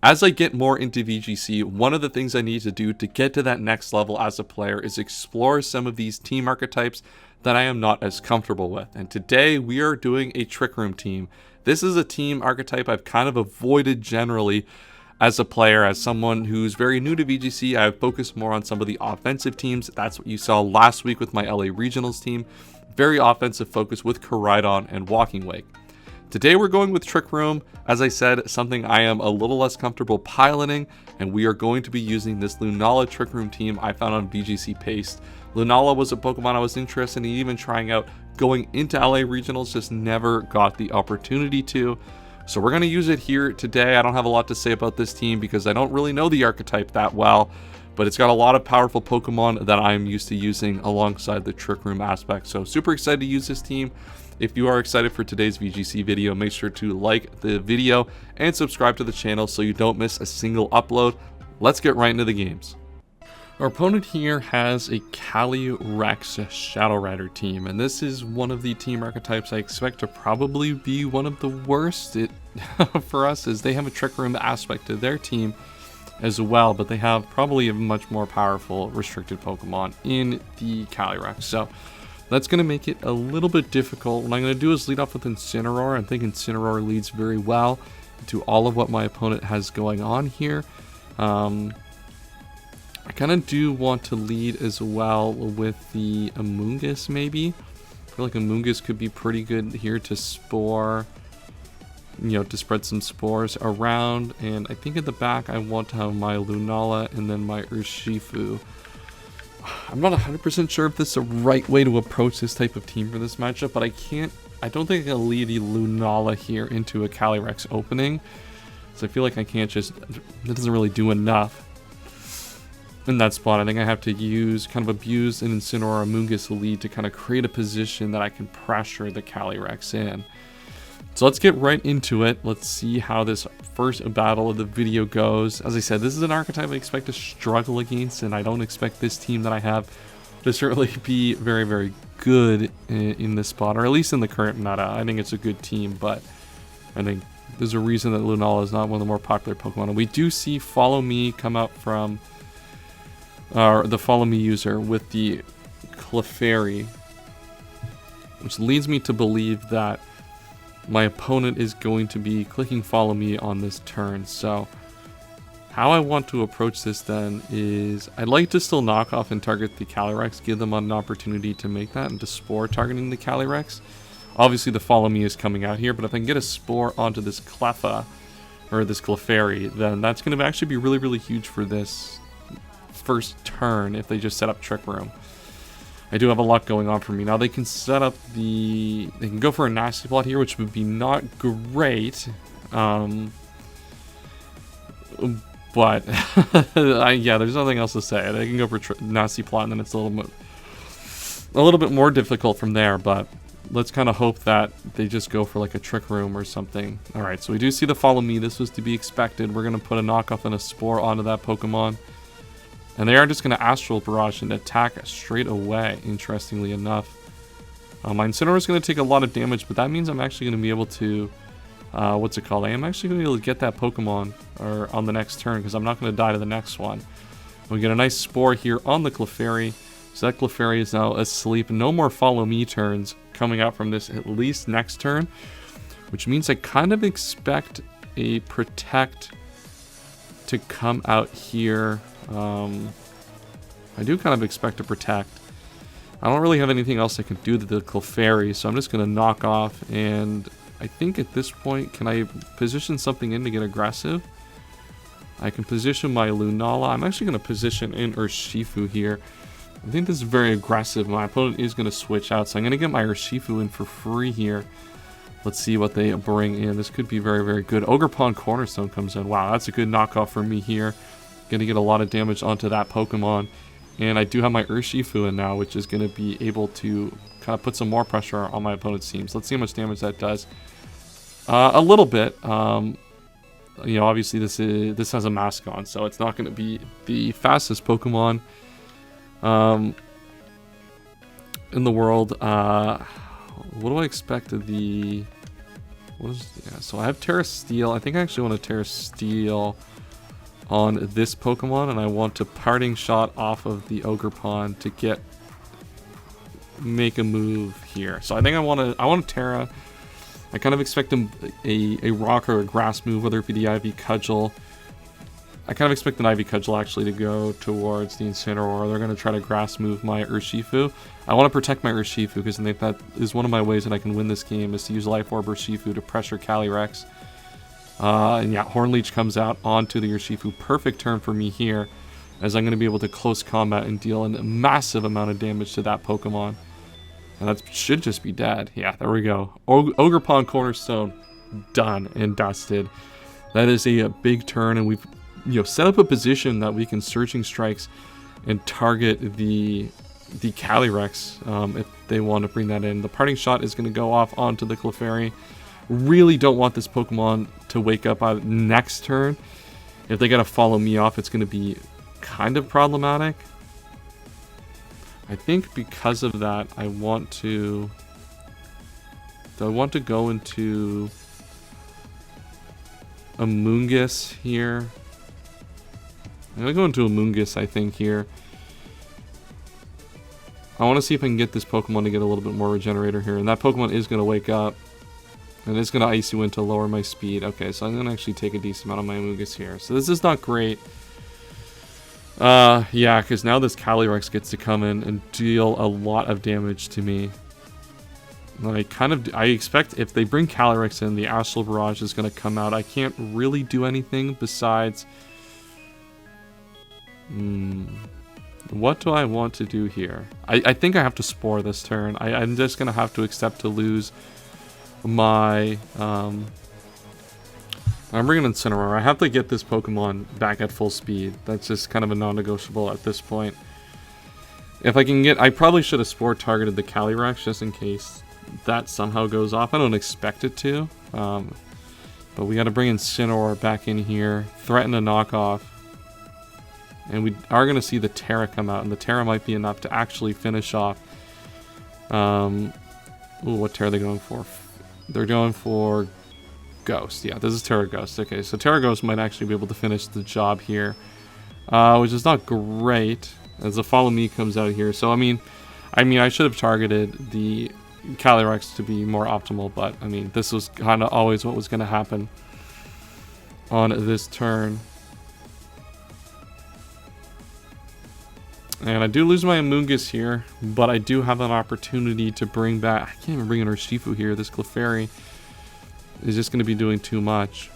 As I get more into VGC, one of the things I need to do to get to that next level as a player is explore some of these team archetypes that I am not as comfortable with. And today we are doing a Trick Room team. This is a team archetype I've kind of avoided generally as a player. As someone who's very new to VGC, I've focused more on some of the offensive teams. That's what you saw last week with my LA Regionals team. Very offensive focus with Koraidon and Walking Wake. Today we're going with Trick Room, as I said, something I am a little less comfortable piloting, and we are going to be using this Lunala Trick Room team I found on VGC Paste. Lunala was a Pokemon I was interested in even trying out going into LA Regionals, just never got the opportunity to. So we're going to use it here today. I don't have a lot to say about this team because I don't really know the archetype that well, but it's got a lot of powerful Pokemon that I'm used to using alongside the Trick Room aspect. So super excited to use this team. If you are excited for today's VGC video, make sure to like the video and subscribe to the channel so you don't miss a single upload. Let's get right into the games. Our opponent here has a Calyrex Shadow Rider team, and this is one of the team archetypes I expect to probably be one of the worst for us, as they have a Trick Room aspect to their team as well, but they have probably a much more powerful restricted Pokemon in the Calyrex. So that's going to make it a little bit difficult. What I'm going to do is lead off with Incineroar. I think Incineroar leads very well to all of what my opponent has going on here. I kind of do want to lead as well with the Amoonguss maybe. I feel like Amoonguss could be pretty good here to spore, to spread some spores around. And I think at the back I want to have my Lunala and then my Urshifu. I'm not 100% sure if this is the right way to approach this type of team for this matchup, but I don't think I can lead a Lunala here into a Calyrex opening. So I feel like I can't just, that doesn't really do enough in that spot. I think I have to use, kind of abuse an Incineroar or Amoonguss lead to kind of create a position that I can pressure the Calyrex in. So let's get right into it. Let's see how this first battle of the video goes. As I said, this is an archetype I expect to struggle against, and I don't expect this team that I have to certainly be very, very good in this spot, or at least in the current meta. I think it's a good team, but I think there's a reason that Lunala is not one of the more popular Pokemon. And we do see Follow Me come out from the Follow Me user with the Clefairy, which leads me to believe that my opponent is going to be clicking Follow Me on this turn. So how I want to approach this then is I'd like to still knock off and target the Calyrex, give them an opportunity to make that, and to Spore targeting the Calyrex. Obviously the Follow Me is coming out here, but if I can get a Spore onto this Cleffa, or this Clefairy, then that's going to actually be really, really huge for this first turn if they just set up Trick Room. I do have a lot going on for me. Now they can set up they can go for a Nasty Plot here, which would be not great. But yeah, there's nothing else to say. They can go for Nasty Plot, and then it's a little bit more difficult from there. But let's kind of hope that they just go for like a Trick Room or something. All right, so we do see the Follow Me. This was to be expected. We're gonna put a knockoff and a Spore onto that Pokemon. And they are just going to Astral Barrage and attack straight away, interestingly enough. My Incineroar is going to take a lot of damage, but that means I'm actually going to be able to, what's it called? I am actually going to be able to get that Pokemon on the next turn, because I'm not going to die to the next one. We get a nice Spore here on the Clefairy. So that Clefairy is now asleep. No more Follow Me turns coming out from this at least next turn, which means I kind of expect a Protect to come out here. I do kind of expect to Protect. I don't really have anything else I can do to the Clefairy, so I'm just going to knock off. And I think at this point, can I position something in to get aggressive? I can position my Lunala. I'm actually going to position in Urshifu here. I think this is very aggressive. My opponent is going to switch out, so I'm going to get my Urshifu in for free here. Let's see what they bring in. This could be very, very good. Ogerpon Cornerstone comes in. Wow, that's a good knockoff for me here. Going to get a lot of damage onto that Pokemon. And I do have my Urshifu in now, which is going to be able to kind of put some more pressure on my opponent's teams. Let's see how much damage that does. A little bit. Obviously this has a mask on, so it's not going to be the fastest Pokemon in the world. What do I expect of the... Yeah, so I have Terra Steel. I think I actually want to Terra Steel on this Pokemon, and I want to Parting Shot off of the Ogerpon to make a move here. So I think I want to Terra. I kind of expect a rock or a grass move, whether it be the Ivy Cudgel. I kind of expect an Ivy Cudgel actually to go towards the Incineroar. They're going to try to grass move my Urshifu. I want to protect my Urshifu because I think that is one of my ways that I can win this game, is to use Life Orb Urshifu to pressure Calyrex. And yeah, Horn Leech comes out onto the Urshifu. Perfect turn for me here, as I'm going to be able to close combat and deal a massive amount of damage to that Pokemon. And that should just be dead. Yeah, there we go. Ogerpon Cornerstone, done and dusted. That is a big turn, and we've set up a position that we can Surging Strikes and target the Calyrex if they want to bring that in. The Parting Shot is going to go off onto the Clefairy. Really don't want this Pokemon to wake up next turn. If they got to follow me off, it's going to be kind of problematic. I think because of that, I want to go into Amoonguss here. I'm going to go into Amoonguss, I think, here. I want to see if I can get this Pokemon to get a little bit more Regenerator here. And that Pokemon is going to wake up. And it's going to Icy Wind to lower my speed. Okay, so I'm going to actually take a decent amount of my Amoonguss here. So this is not great. Yeah, because now this Calyrex gets to come in and deal a lot of damage to me. I expect if they bring Calyrex in, the Astral Barrage is going to come out. I can't really do anything besides... What do I want to do here? I think I have to Spore this turn. I'm just going to have to accept to lose my... I'm bringing Incineroar. I have to get this Pokemon back at full speed. That's just kind of a non-negotiable at this point. If I can get... I probably should have Spore targeted the Calyrex just in case that somehow goes off. I don't expect it to. But we got to bring Incineroar back in here. Threaten a knockoff. And we are going to see the Terra come out. And the Terra might be enough to actually finish off. Ooh, what Terra are they going for? They're going for... Ghost. Yeah, this is Terra Ghost. Okay, so Terra Ghost might actually be able to finish the job here, which is not great as the Follow Me comes out here. So I mean, I should have targeted the Calyrex to be more optimal, but I mean, this was kind of always what was going to happen on this turn. And I do lose my Amoonguss here, but I do have an opportunity to bring back... I can't even bring in Urshifu here. This Clefairy is just going to be doing too much.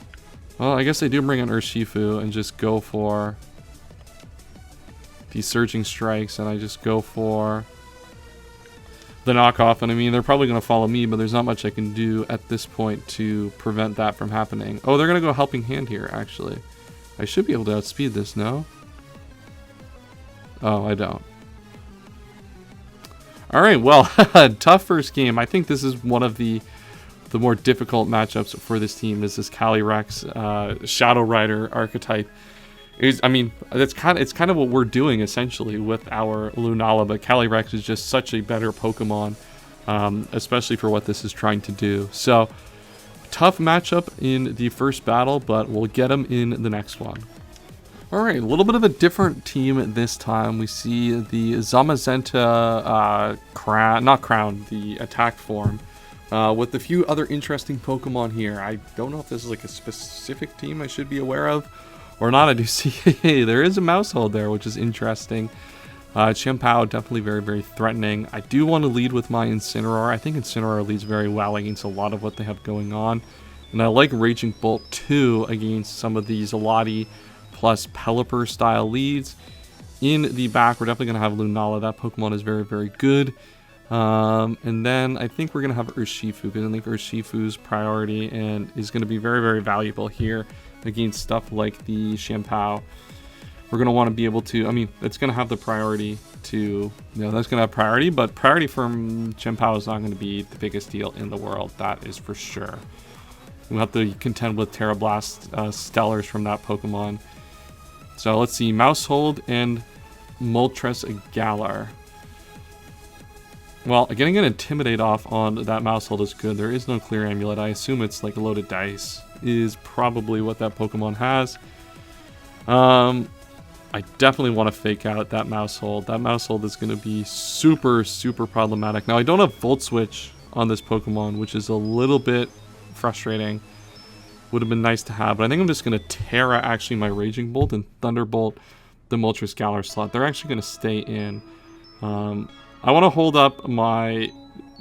Well, I guess I do bring in Urshifu and just go for these Surging Strikes, and I just go for the knockoff. And I mean, they're probably going to follow me, but there's not much I can do at this point to prevent that from happening. Oh, they're going to go Helping Hand here, actually. I should be able to outspeed this, no? Oh, I don't. Alright, well, tough first game. I think this is one of the more difficult matchups for this team, is this Calyrex Shadow Rider archetype. I mean, it's kind of what we're doing essentially with our Lunala, but Calyrex is just such a better Pokemon, especially for what this is trying to do. So, tough matchup in the first battle, but we'll get them in the next one. Alright, a little bit of a different team this time. We see the Zamazenta the attack form. With a few other interesting Pokemon here. I don't know if this is like a specific team I should be aware of or not. I do see there is a Mousehold there, which is interesting. Chimpao, definitely very, very threatening. I do want to lead with my Incineroar. I think Incineroar leads very well against a lot of what they have going on. And I like Raging Bolt too against some of these Lottie plus Pelipper style leads. In the back, we're definitely going to have Lunala. That Pokemon is very, very good. And then I think we're going to have Urshifu, because I think Urshifu's priority and is going to be very, very valuable here against stuff like the Chimpao. We're going to want to be able to, I mean, it's going to have the priority to, that's going to have priority, but priority from Chimpao is not going to be the biggest deal in the world. That is for sure. We'll have to contend with Terra Blast Stellars from that Pokemon. So let's see, Mousehold and Moltres Galar. Well, getting an Intimidate off on that Mousehold is good. There is no Clear Amulet. I assume it's like a loaded dice is probably what that Pokemon has. I definitely want to fake out that Mousehold. That Mousehold is going to be super, super problematic. Now, I don't have Volt Switch on this Pokemon, which is a little bit frustrating. Would have been nice to have, but I think I'm just going to Terra actually my Raging Bolt and Thunderbolt the Moltres Galar slot. They're actually going to stay in. I want to hold up my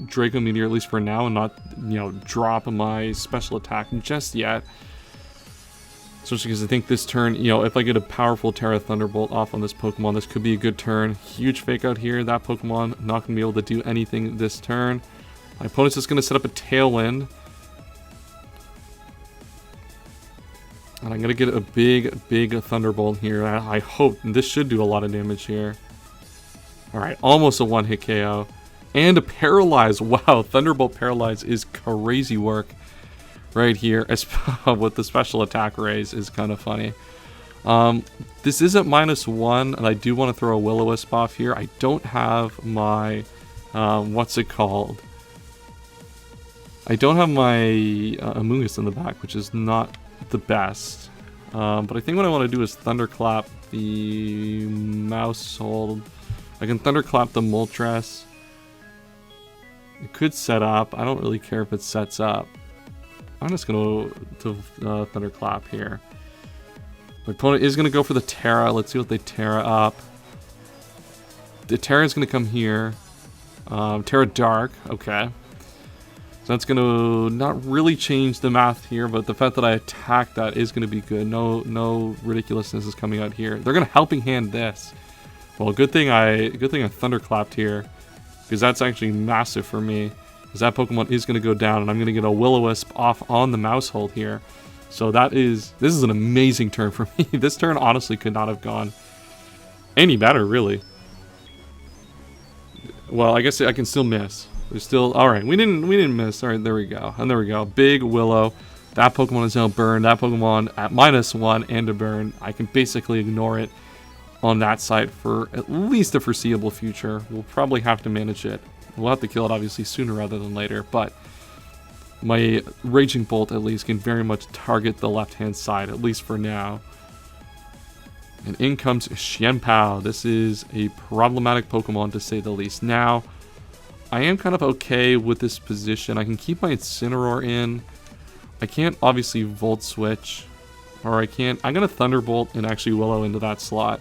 Draco Meteor at least for now and not, you know, drop my special attack just yet. Especially because I think this turn, you know, if I get a powerful Terra Thunderbolt off on this Pokemon, this could be a good turn. Huge fake out here. That Pokemon not going to be able to do anything this turn. My opponent's just going to set up a Tailwind. And I'm going to get a big Thunderbolt here. I hope this should do a lot of damage here. Alright, almost a one-hit KO. And a Paralyze. Wow, Thunderbolt Paralyze is crazy work right here. With the special attack raise is kind of funny. This is at -1, and I do want to throw a Will-O-Wisp off here. I don't have my... what's it called? I don't have my Amoonguss in the back, which is not the best. But I think what I want to do is Thunderclap the Mousehold. I can Thunderclap the Moltres. It could set up. I don't really care if it sets up. I'm just going to Thunderclap here. My opponent is going to go for the Terra. Let's see what they Terra up. The Terra is going to come here. Terra Dark. Okay. So that's going to not really change the math here, but the fact that I attack that is going to be good. No ridiculousness is coming out here. They're going to Helping Hand this. Well, good thing I Thunderclapped here, because that's actually massive for me. Because that Pokemon is going to go down, and I'm going to get a Will-O-Wisp off on the Mousehold here. So this is an amazing turn for me. This turn honestly could not have gone any better, really. Well, I guess I can still miss. There's still, all right. We didn't miss. All right, there we go. And there we go. Big Willow. That Pokemon is now burned. That Pokemon at -1 and a burn. I can basically ignore it on that side for at least the foreseeable future. We'll probably have to manage it. We'll have to kill it obviously sooner rather than later, but my Raging Bolt at least can very much target the left-hand side, at least for now. And in comes Xianpao. This is a problematic Pokemon to say the least. Now, I am kind of okay with this position. I can keep my Incineroar in. I can't obviously Volt Switch, or I can't. I'm going to Thunderbolt and actually Willow into that slot.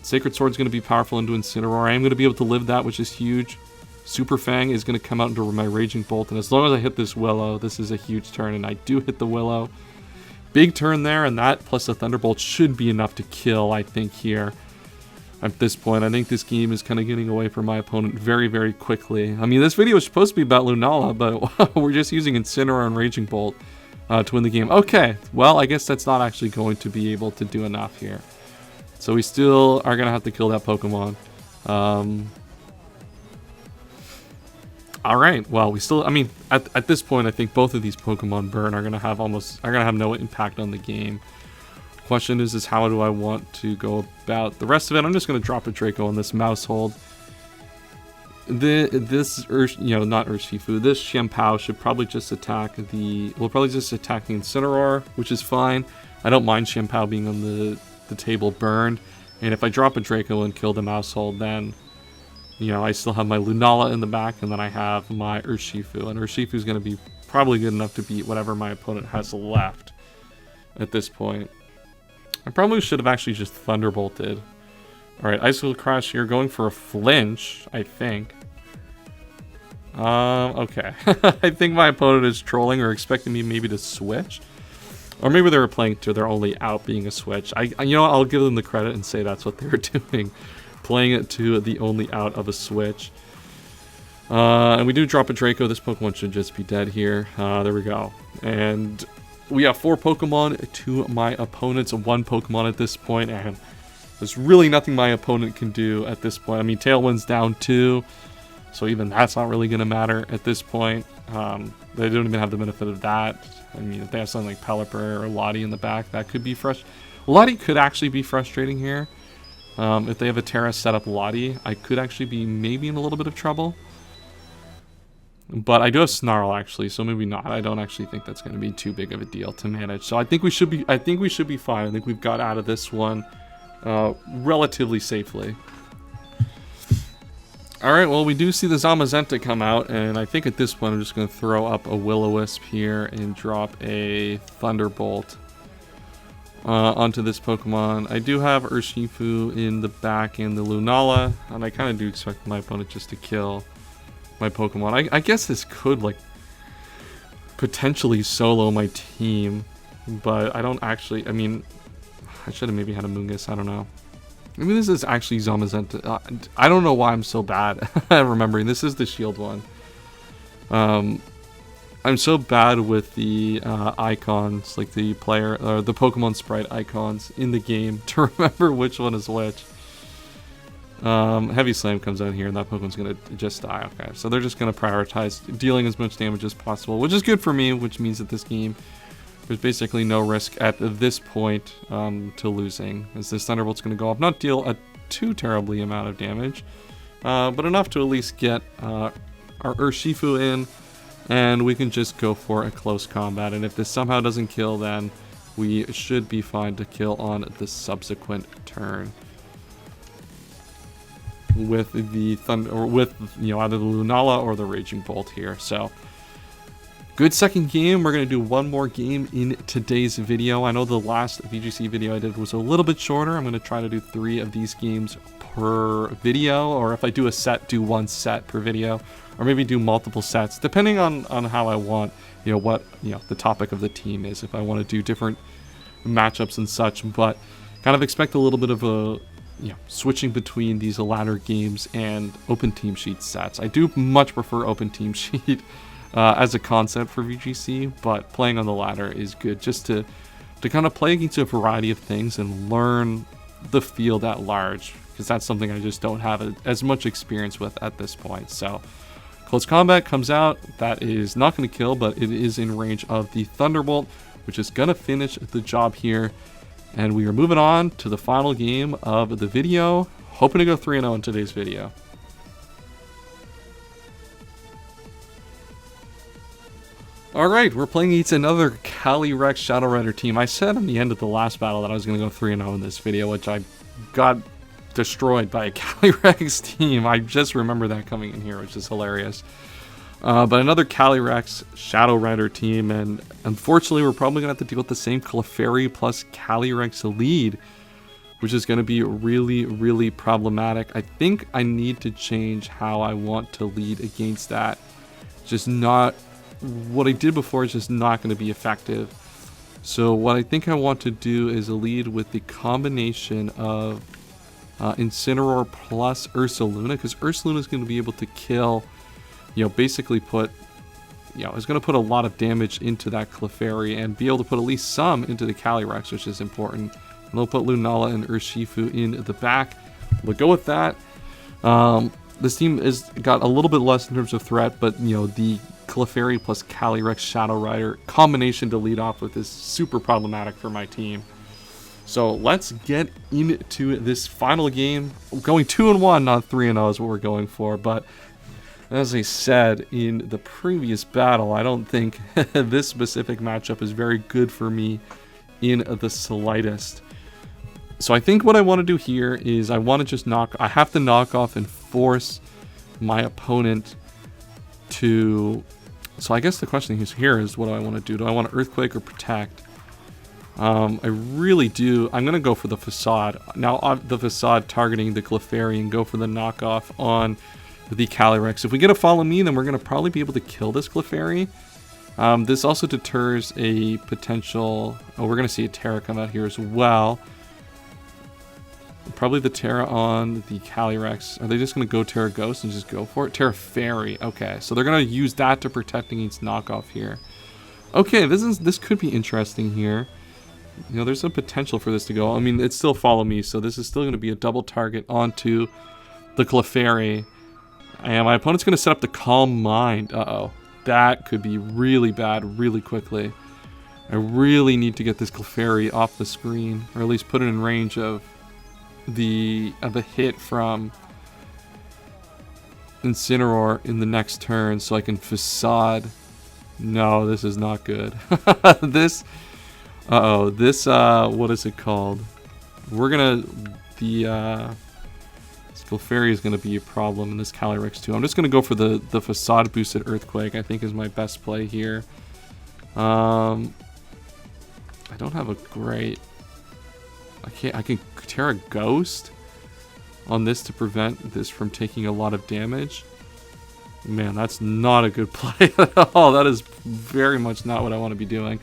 Sacred Sword's going to be powerful into Incineroar. I am going to be able to live that, which is huge. Super Fang is going to come out into my Raging Bolt, and as long as I hit this Willow, this is a huge turn, and I do hit the Willow. Big turn there, and that plus the Thunderbolt should be enough to kill, I think, here. At this point, I think this game is kind of getting away from my opponent very, very quickly. I mean, this video was supposed to be about Lunala, but we're just using Incineroar and Raging Bolt to win the game. Okay, well, I guess that's not actually going to be able to do enough here. So we still are going to have to kill that Pokemon. Alright, well, we still, I mean, at this point, I think both of these Pokemon burn are going to have no impact on the game. Question is how do I want to go about the rest of it? I'm just going to drop a Draco on this Mousehold. This Xianpao should probably just attack we'll probably just attack the Incineroar, which is fine. I don't mind Xianpao being on the table burned. And if I drop a Draco and kill the Mousehold, then, you know, I still have my Lunala in the back, and then I have my Urshifu. And Urshifu is going to be probably good enough to beat whatever my opponent has left at this point. I probably should have actually just Thunderbolted. Alright, Icicle Crash here, going for a flinch, I think. Okay. I think my opponent is trolling or expecting me maybe to switch. Or maybe they were playing to their only out being a switch. You know what, I'll give them the credit and say that's what they were doing. Playing it to the only out of a switch. And we do drop a Draco. This Pokemon should just be dead here. There we go. And we have 4 Pokemon to my opponent's 1 Pokemon at this point, and there's really nothing my opponent can do at this point. I mean, Tailwind's down 2, so even that's not really going to matter at this point. They don't even have the benefit of that. I mean, if they have something like Pelipper or Lottie in the back, that could be frustrating. Lottie could actually be frustrating here. If they have a Terra set up Lottie, I could actually be maybe in a little bit of trouble. But I do have Snarl actually, so maybe not. I don't actually think that's going to be too big of a deal to manage. So I think we should be. I think we should be fine. I think we've got out of this one relatively safely. All right. Well, we do see the Zamazenta come out, and I think at this point I'm just going to throw up a Will-O-Wisp here and drop a Thunderbolt onto this Pokemon. I do have Urshifu in the back and the Lunala, and I kind of do expect my opponent just to kill my Pokemon. I guess this could like potentially solo my team, but I don't actually. I mean, I should have maybe had a Mungus. I don't know. Maybe this is actually Zamazenta. I don't know why I'm so bad at remembering. This is the shield one. I'm so bad with the icons, like the player or the Pokemon sprite icons in the game, to remember which one is which. Heavy Slam comes out here, and that Pokemon's gonna just die. Okay, so they're just gonna prioritize dealing as much damage as possible, which is good for me, which means that this game, there's basically no risk at this point to losing, as this Thunderbolt's gonna go off, not deal a too terribly amount of damage, but enough to at least get our Urshifu in, and we can just go for a close combat. And if this somehow doesn't kill, then we should be fine to kill on the subsequent turn with the Thunder, or with, you know, either the Lunala or the Raging Bolt here. So good second game. We're going to do one more game in today's video. I know the last VGC video I did was a little bit shorter. I'm going to try to do 3 of these games per video, or if I do a set, do 1 set per video, or maybe do multiple sets, depending on how I want, you know, what, you know, the topic of the team is, if I want to do different matchups and such. But kind of expect a little bit of a, you know, switching between these ladder games and open team sheet sets. I do much prefer open team sheet as a concept for VGC, but playing on the ladder is good just to kind of play against a variety of things and learn the field at large, because that's something I just don't have as much experience with at this point. So close combat comes out. That is not going to kill, but it is in range of the Thunderbolt, which is going to finish the job here. And we are moving on to the final game of the video. Hoping to go 3-0 in today's video. Alright, we're playing against another Calyrex Shadow Rider team. I said in the end of the last battle that I was going to go 3-0 in this video, which I got destroyed by a Calyrex team. I just remember that coming in here, which is hilarious. But another Calyrex Shadow Rider team, and unfortunately we're probably going to have to deal with the same Clefairy plus Calyrex lead, which is going to be really, really problematic. I think I need to change how I want to lead against that. Just not, what I did before is just not going to be effective. So what I think I want to do is a lead with the combination of Incineroar plus Ursaluna, because Ursaluna is going to be able to kill, you know, basically put, you know, it's going to put a lot of damage into that Clefairy and be able to put at least some into the Calyrex, which is important. And they'll put Lunala and Urshifu in the back. We'll go with that. This team has got a little bit less in terms of threat, but, you know, the Clefairy plus Calyrex Shadow Rider combination to lead off with is super problematic for my team. So let's get into this final game. Going 2-1, not 3-0 is what we're going for, but as I said in the previous battle, I don't think this specific matchup is very good for me in the slightest. So I think what I want to do here is I want to just I have to knock off and force my opponent to, so I guess the question here is, what do I want to do? Do I want to Earthquake or Protect? I really do. I'm going to go for the Facade. Now, the Facade targeting the Clefairy and go for the knockoff on the Calyrex. If we get a Follow Me, then we're going to probably be able to kill this Clefairy. This also deters a potential, oh, we're going to see a Terra come out here as well. Probably the Terra on the Calyrex. Are they just going to go Terra Ghost and just go for it? Terra Fairy. Okay, so they're going to use that to protect against knockoff here. Okay, this could be interesting here. You know, there's some potential for this to go. I mean, it's still Follow Me, so this is still going to be a double target onto the Clefairy. And my opponent's going to set up the Calm Mind. Uh-oh. That could be really bad really quickly. I really need to get this Clefairy off the screen, or at least put it in range of the hit from Incineroar in the next turn so I can Facade. No, this is not good. This, this, what is it called? We're gonna, Clefairy is gonna be a problem in this Calyrex too. I'm just gonna go for the Facade boosted Earthquake, I think is my best play here. I don't have a great, I can Terra Ghost on this to prevent this from taking a lot of damage. Man, that's not a good play at all. That is very much not what I want to be doing.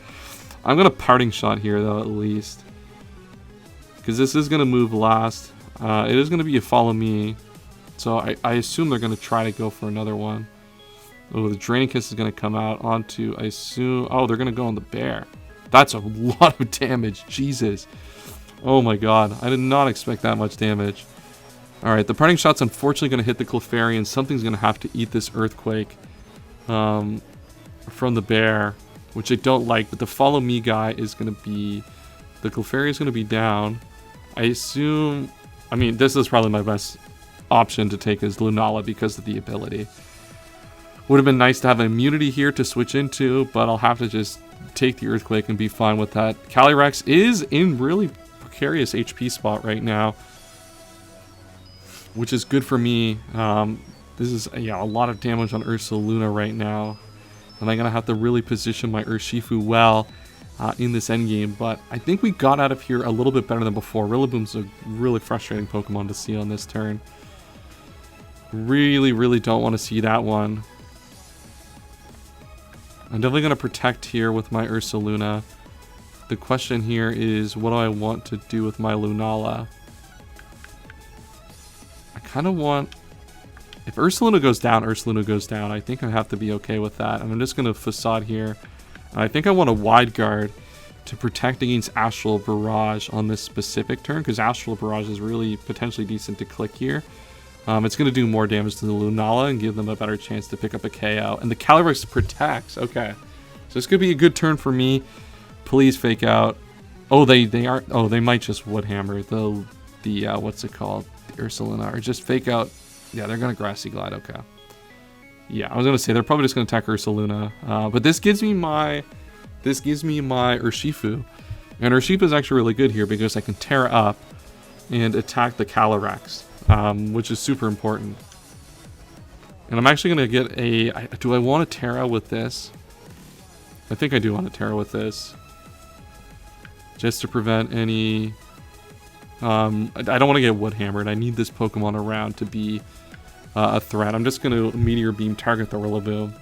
I'm going to Parting Shot here, though, at least. Because this is going to move last. It is going to be a Follow Me. So I assume they're going to try to go for another one. Oh, the Draining Kiss is going to come out onto, I assume... Oh, they're going to go on the Bear. That's a lot of damage. Jesus. Oh my god. I did not expect that much damage. Alright, the Parting Shot's unfortunately going to hit the Clefairy, and something's going to have to eat this Earthquake from the Bear, which I don't like, but the Follow Me guy is going to be... The Clefairy is going to be down. I assume... I mean, this is probably my best option to take is Lunala because of the ability. Would have been nice to have immunity here to switch into, but I'll have to just take the Earthquake and be fine with that. Calyrex is in really precarious HP spot right now, which is good for me. This is a lot of damage on Ursaluna right now, and I'm gonna have to really position my Urshifu well in this endgame. But I think we got out of here a little bit better than before. Rillaboom's a really frustrating Pokemon to see on this turn. Really don't want to see that one. I'm definitely gonna protect here with my Ursaluna. The question here is, what do I want to do with my Lunala? I kind of want... If Ursaluna goes down, Ursaluna goes down. I think I have to be okay with that. And I'm just going to Facade here. I think I want a Wide Guard to protect against Astral Barrage on this specific turn, because Astral Barrage is really potentially decent to click here. It's going to do more damage to the Lunala and give them a better chance to pick up a KO. And the Calyrex protects. Okay. So this could be a good turn for me. Please Fake Out. Oh, they aren't... Oh, they might just Wood Hammer. The what's it called? Ursaluna, or just Fake Out. Yeah, they're gonna Grassy Glide. Okay. Yeah, I was gonna say they're probably just gonna attack Ursaluna, but this gives me my Urshifu, and Urshifu is actually really good here because I can Terra up and attack the Calyrex, which is super important. And I'm actually gonna get a. Do I want to Terra with this? I think I do want to Terra with this, just to prevent any. I don't want to get Wood Hammered. I need this Pokemon around to be a threat. I'm just going to Meteor Beam target the Rillaboom.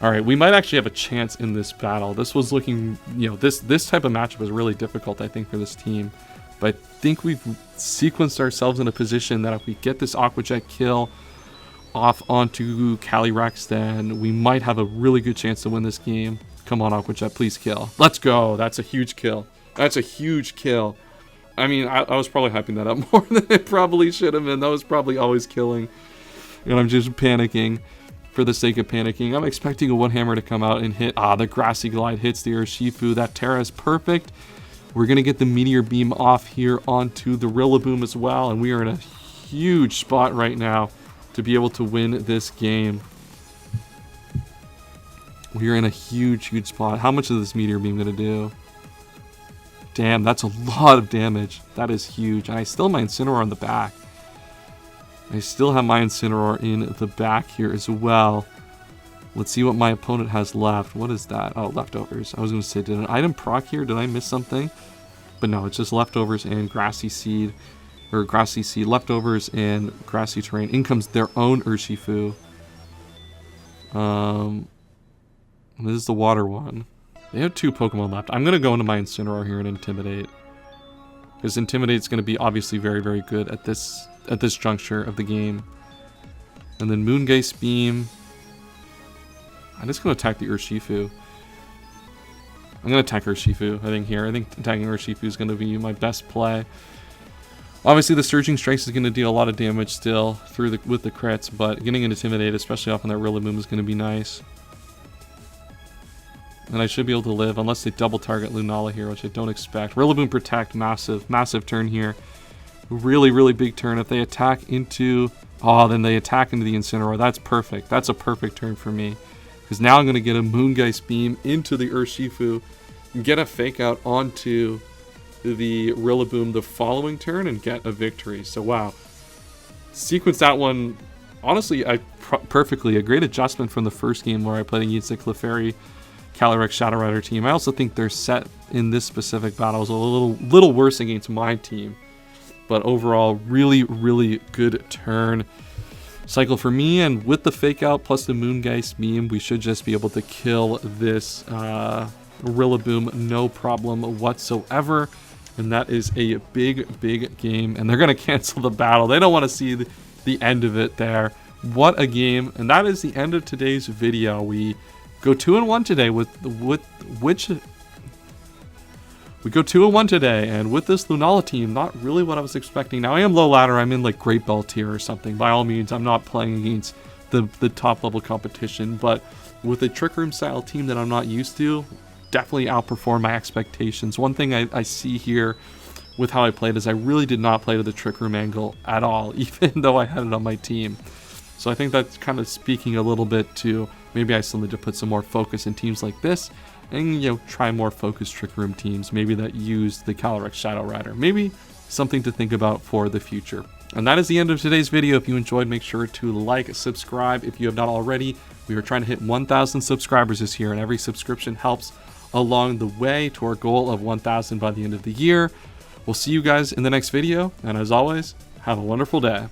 Alright, we might actually have a chance in this battle. This was looking, this type of matchup is really difficult, I think, for this team. But I think we've sequenced ourselves in a position that if we get this Aqua Jet kill off onto Calyrex, then we might have a really good chance to win this game. Come on, Aqua Jet, please kill. Let's go. That's a huge kill. That's a huge kill. I mean, I was probably hyping that up more than it probably should have been. That was probably always killing. And I'm just panicking for the sake of panicking. I'm expecting a Wood Hammer to come out and hit. The Grassy Glide hits the Urshifu. That Terra is perfect. We're going to get the Meteor Beam off here onto the Rillaboom as well. And we are in a huge spot right now to be able to win this game. We are in a huge spot. How much is this Meteor Beam going to do? Damn, that's a lot of damage. That is huge. And I still have my Incineroar on the back. I still have my Incineroar in the back here as well. Let's see what my opponent has left. What is that? Oh, leftovers. I was going to say, did an item proc here? Did I miss something? But no, it's just leftovers and Grassy Seed. Or Grassy Seed. Leftovers and Grassy Terrain. In comes their own Urshifu. This is the water one. They have 2 Pokemon left. I'm going to go into my Incineroar here and Intimidate. Because Intimidate is going to be obviously very good at this juncture of the game. And then Moongeist Beam. I'm just going to attack the Urshifu. I'm going to attack Urshifu, I think, here. I think attacking Urshifu is going to be my best play. Obviously, the Surging Strikes is going to deal a lot of damage still with the crits, but getting an Intimidate, especially off on that Rillaboom, is going to be nice. And I should be able to live, unless they double target Lunala here, which I don't expect. Rillaboom Protect, massive turn here Really, really big turn. If they attack into... Oh, then they attack into the Incineroar. That's perfect. That's a perfect turn for me. Because now I'm going to get a Moongeist Beam into the Urshifu, and get a Fake Out onto the Rillaboom the following turn, and get a victory. So, wow. Sequence that one... Honestly, perfectly. A great adjustment from the first game where I played against the Clefairy Calyrex Shadow Rider team. I also think their set in this specific battle is a little worse against my team. But overall, really, really good turn cycle for me. And with the Fake Out plus the Moongeist Beam, we should just be able to kill this Rillaboom no problem whatsoever. And that is a big, big game. And they're going to cancel the battle. They don't want to see the end of it there. What a game. And that is the end of today's video. We go 2-1 today with which... We go 2-1 today, and with this Lunala team, not really what I was expecting. Now, I am low ladder. I'm in like Great Belt tier or something. By all means, I'm not playing against the top level competition, but with a Trick Room style team that I'm not used to, definitely outperform my expectations. One thing I see here with how I played is I really did not play to the Trick Room angle at all, even though I had it on my team. So I think that's kind of speaking a little bit to maybe I still need to put some more focus in teams like this, and, you know, try more focused Trick Room teams, maybe that use the Calyrex Shadow Rider. Maybe something to think about for the future. And that is the end of today's video. If you enjoyed, make sure to like, subscribe if you have not already. We are trying to hit 1,000 subscribers this year, and every subscription helps along the way to our goal of 1,000 by the end of the year. We'll see you guys in the next video, and as always, have a wonderful day.